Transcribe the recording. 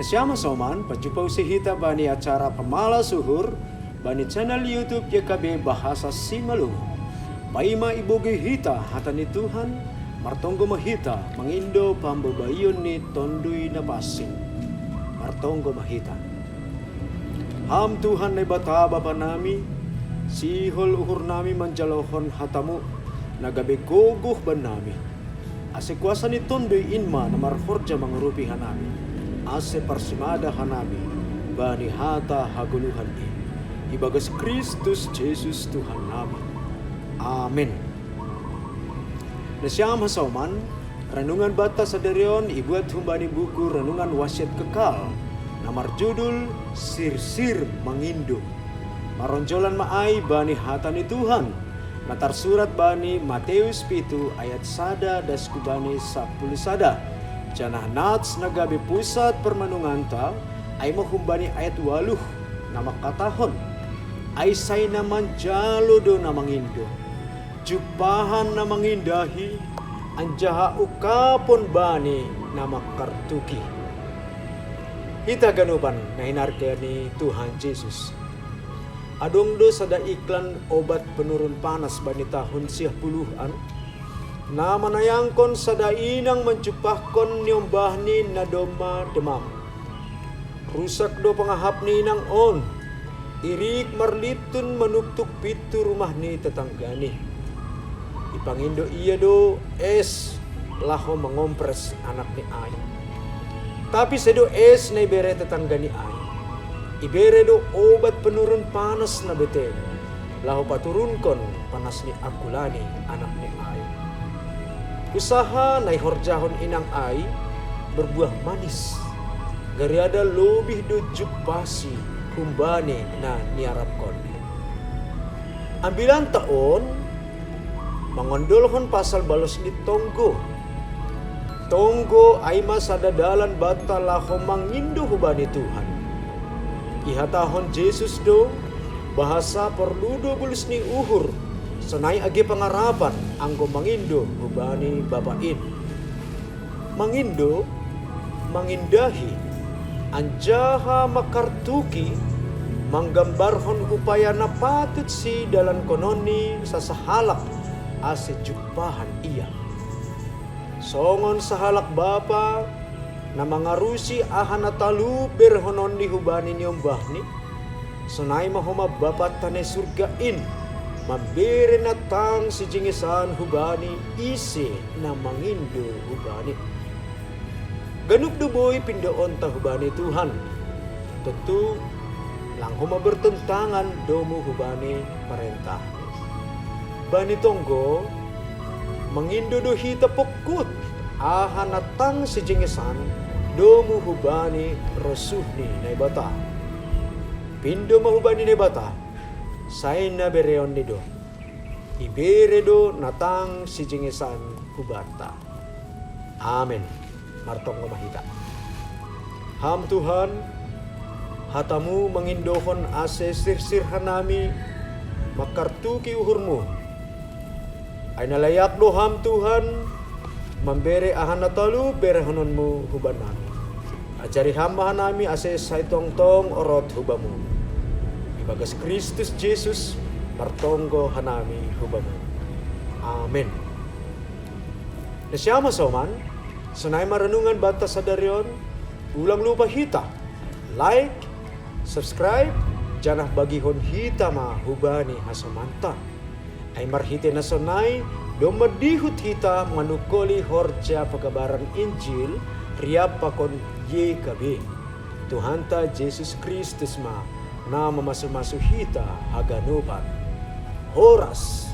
Nasyama soman, pajupau sihita bani acara pemalas suhur, bani channel YouTube YKB Bahasa Simalungu. Paima iboge hita hatani Tuhan, martonggo mahita, mangindo pambabayon ni tondui na pasing. Martonggo mahita. Ham Tuhan na bata bapa nami, sihol uhur nami manjalohon hatamu, nagabe gogoh ban nami. Ase kuasa ni tondui inma na marhorja mangurupihan nami. Ase parsimada hanami, bani hata haguluhan ibagas Kristus Jesus Tuhan nami. Amin. Nasyam hasauman, renungan bata sa derion ibuat humbani buku renungan wasiat kekal, namar judul Sir-sir Mangindo. Maronjolan maay bani hata ni Tuhan, natar surat bani Mateus 7 ayat sada das kubani 10 sada. Janah nats nagabi pusat permanunganta ay mahumbani ayat 8 na makatahon ay say naman jalo do na mangindo jupahan na mangindahi anjaha ukapon bani na makartuki. Ita ganuban na hinarga ni Tuhan Jesus. Adong do sada iklan obat penurun panas bani tahun 10-an na manayangkon sa dainang menjupahkon nyombah ni na doma demam. Rusak do pangahap ni nang on. Irik marlitun manuktuk pitu rumah ni tetanggani. Ipangindo iya do es laho mengompres anak ni ay. Tapi sedo es na ibere tetanggani ay. Ibere do obat penurun panas na bete. Laho paturunkon panas ni akulani anak ni ay. Usaha na horjahon inang ay berbuah manis. Gariada lebih do jupasi kumbani na niarapkon. Ambilan taon mangondolhon pasal balos ni Tonggo. Tonggo ay masadadalan bata laho mangindo hubani Tuhan. Ihatahon Jesus do bahasa perlu do bulis ni uhur. Senai agi pangarapan anggo mangindo hubani bapain. Mangindo mangindahi anjaha makartuki manggambarhon upaya na patut si dalan kononi sasahalak ase jupahan iya. Songon sahalak bapa na mangarusi ahana talu berhonon ni hubani nyombahni. Senai mahoma bapat tane surgain. Mambere na tang si jingisan hubani isi na mangindo hubani. Ganuk duboy pindoon ta hubani Tuhan. Tentu langhoma bertentangan domo hubani perintah. Bani Tonggo mangindo do hita pokut ahana tang si jingisan domo hubani rosuhni na ibata. Pindo mahubani na ibata. Say na bereon nido. Ibere do natang si jingisan hubata. Amen. Martong mahita. Ham Tuhan, hatamu mangindohon ase sir-sir hanami, makartuki uhurmu. Ay nalayak do ham Tuhan, mambere ahana talu berehononmu huban nami. Ajari ham hanami ase say tong-tong orot hubamu. Ibagas Kristus Jesus martonggo hanami hubamu. Amen. Nasyama soman, sunay marenungan bata sa darion, ulang lupa hita, like, subscribe, janah bagihon hita ma hubani hasomanta. Ay marhite na sunay, domadihut hita manukoli horja pagabaran Injil, riap pakon YKB. Tuhanta Jesus Kristus ma, na mamasu-masu hita haganupan. Horas